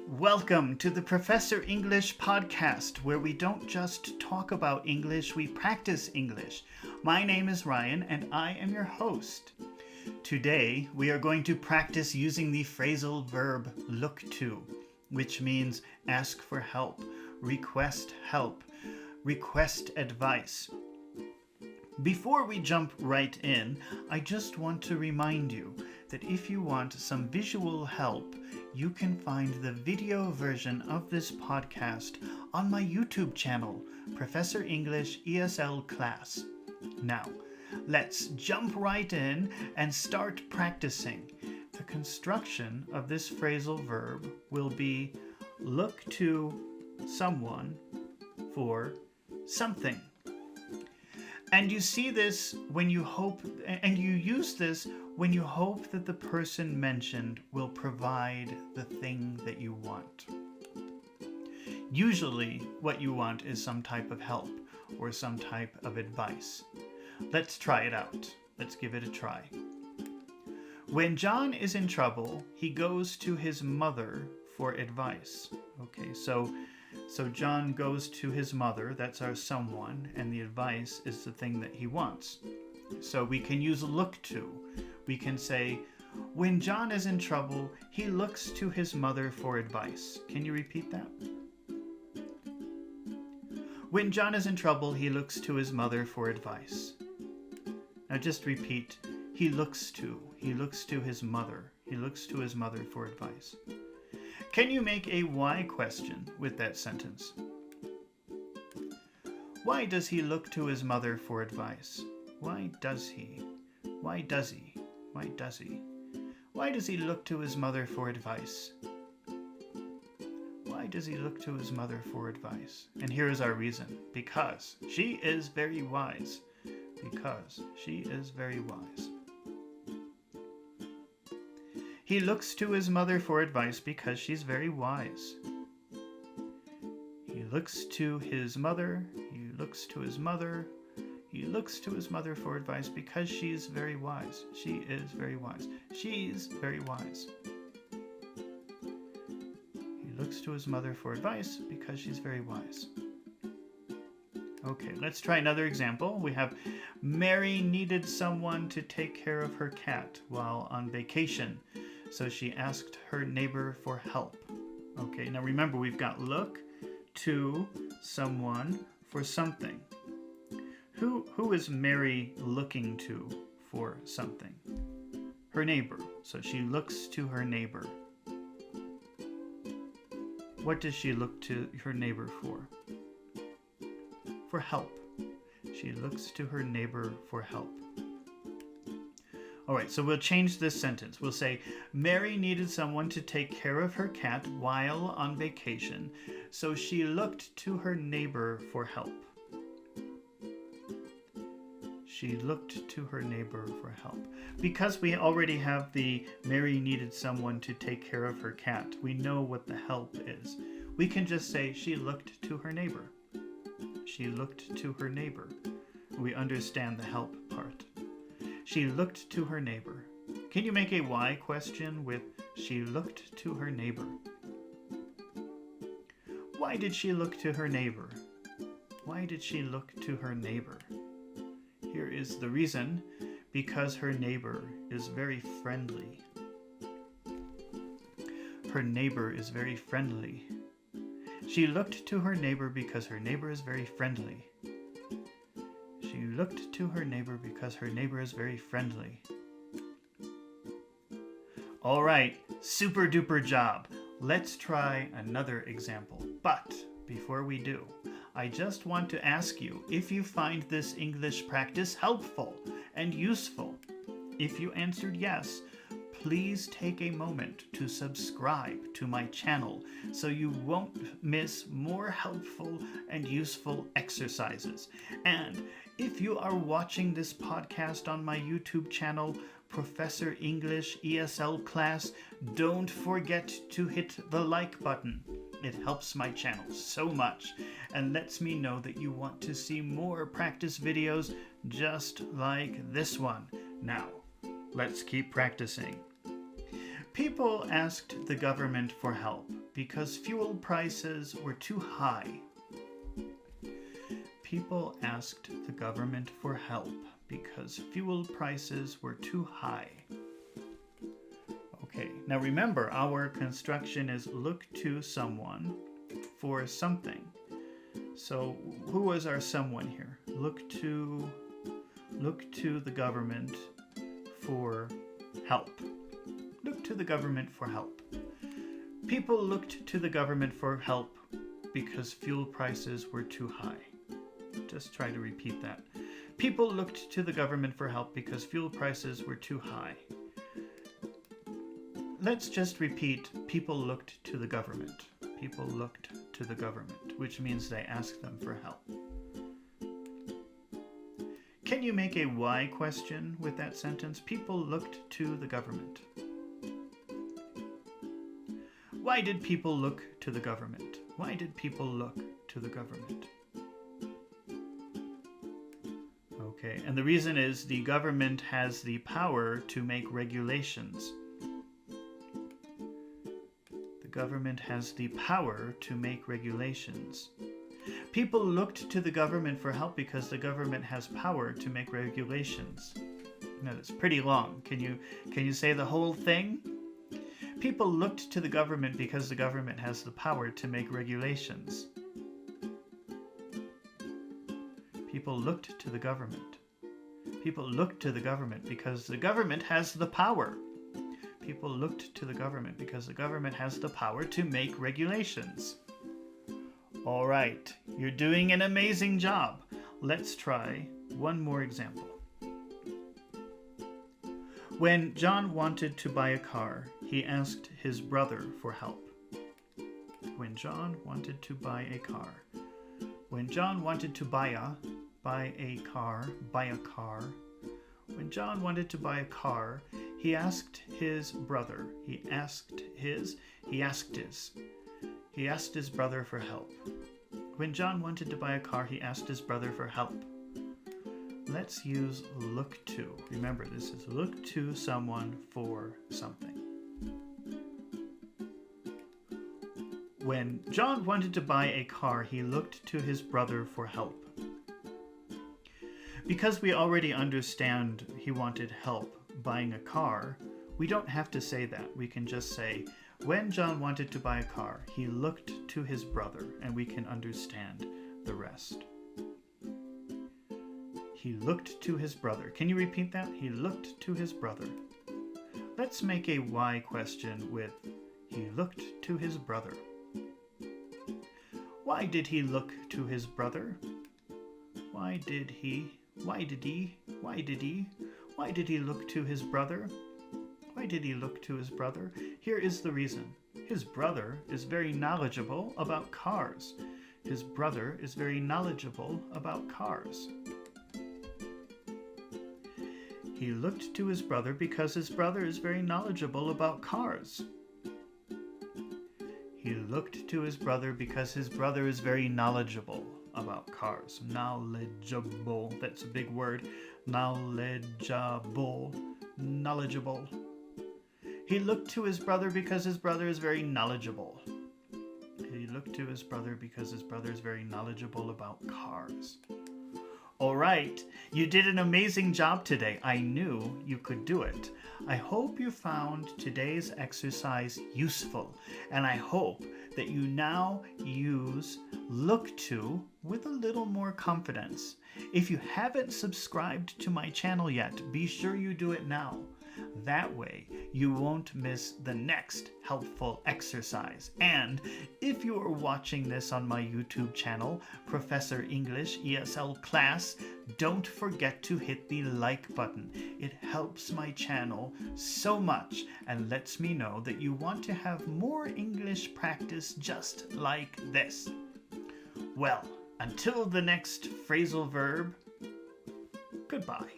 Welcome to the Professor English podcast, where we don't just talk about English, we practice English. My name is Ryan, and I am your host. Today, we are going to practice using the phrasal verb look to, which means ask for help, request advice. Before we jump right in, I just want to remind you that if you want some visual help, you can find the video version of this podcast on my YouTube channel, Professor English ESL Class. Now, let's jump right in and start practicing. The construction of this phrasal verb will be look to someone for something. And you see this when you hope, and you use this when you hope that the person mentioned will provide the thing that you want. Usually, what you want is some type of help or some type of advice. Let's try it out. Let's give it a try. When John is in trouble, he goes to his mother for advice. Okay, so John goes to his mother, that's our someone, and the advice is the thing that he wants. So we can use look to. We can say, when John is in trouble, he looks to his mother for advice. Can you repeat that? When John is in trouble, he looks to his mother for advice. Now just repeat, he looks to his mother. He looks to his mother for advice. Can you make a why question with that sentence? Why does he look to his mother for advice? Why does he? Why does he? Why does he? Why does he look to his mother for advice? Why does he look to his mother for advice? And here is our reason. Because she is very wise. Because she is very wise. He looks to his mother for advice because she's very wise. He looks to his mother. He looks to his mother. He looks to his mother for advice because she's very wise. She is very wise. She's very wise. He looks to his mother for advice because she's very wise. Okay, let's try another example. We have Mary needed someone to take care of her cat while on vacation. So she asked her neighbor for help. Okay, now remember we've got look to someone for something. Who is Mary looking to for something? Her neighbor. So she looks to her neighbor. What does she look to her neighbor for? For help. She looks to her neighbor for help. All right, so we'll change this sentence. We'll say, Mary needed someone to take care of her cat while on vacation, so she looked to her neighbor for help. She looked to her neighbor for help. Because we already have the Mary needed someone to take care of her cat, we know what the help is. We can just say she looked to her neighbor. She looked to her neighbor. We understand the help part. She looked to her neighbor. Can you make a why question with she looked to her neighbor? Why did she look to her neighbor? Why did she look to her neighbor? Here is the reason, because her neighbor is very friendly. Her neighbor is very friendly. She looked to her neighbor because her neighbor is very friendly. She looked to her neighbor because her neighbor is very friendly. All right, super duper job. Let's try another example. But before we do, I just want to ask you if you find this English practice helpful and useful. If you answered yes, please take a moment to subscribe to my channel so you won't miss more helpful and useful exercises. And if you are watching this podcast on my YouTube channel, Professor English ESL Class, don't forget to hit the like button. It helps my channel so much and lets me know that you want to see more practice videos just like this one. Now, let's keep practicing. People asked the government for help because fuel prices were too high. People asked the government for help because fuel prices were too high. Okay, now remember, our construction is look to someone for something. So who was our someone here? Look to the government for help. Look to the government for help. People looked to the government for help because fuel prices were too high. Just try to repeat that. People looked to the government for help because fuel prices were too high. Let's just repeat, people looked to the government. People looked to the government, which means they asked them for help. Can you make a why question with that sentence? People looked to the government. Why did people look to the government? Why did people look to the government? Okay, and the reason is the government has the power to make regulations. The government has the power to make regulations. People looked to the government for help because the government has power to make regulations. Now that's pretty long. Can you say the whole thing? People looked to the government because the government has the power to make regulations. People looked to the government. People looked to the government because the government has the power. People looked to the government because the government has the power to make regulations. All right, you're doing an amazing job. Let's try one more example. When John wanted to buy a car, he asked his brother for help. When John wanted to buy a car. When John wanted to buy a car. When John wanted to buy a car, he asked his brother. He asked his brother for help. When John wanted to buy a car, he asked his brother for help. Let's use look to. Remember, this is look to someone for something. When John wanted to buy a car, he looked to his brother for help. Because we already understand he wanted help buying a car, we don't have to say that. We can just say, when John wanted to buy a car, he looked to his brother, and we can understand the rest. He looked to his brother. Can you repeat that? He looked to his brother. Let's make a why question with he looked to his brother. Why did he look to his brother? Why did he look to his brother? Why did he look to his brother? Here is the reason. His brother is very knowledgeable about cars. His brother is very knowledgeable about cars. He looked to his brother because his brother is very knowledgeable about cars. He looked to his brother because his brother is very knowledgeable about cars. Knowledgeable, that's a big word. Knowledgeable. He looked to his brother because his brother is very knowledgeable. He looked to his brother because his brother is very knowledgeable about cars. All right, you did an amazing job today. I knew you could do it. I hope you found today's exercise useful, and I hope that you now use look to with a little more confidence. If you haven't subscribed to my channel yet, be sure you do it now. That way, you won't miss the next helpful exercise. And if you are watching this on my YouTube channel, Professor English ESL Class, don't forget to hit the like button. It helps my channel so much and lets me know that you want to have more English practice just like this. Well, until the next phrasal verb, goodbye.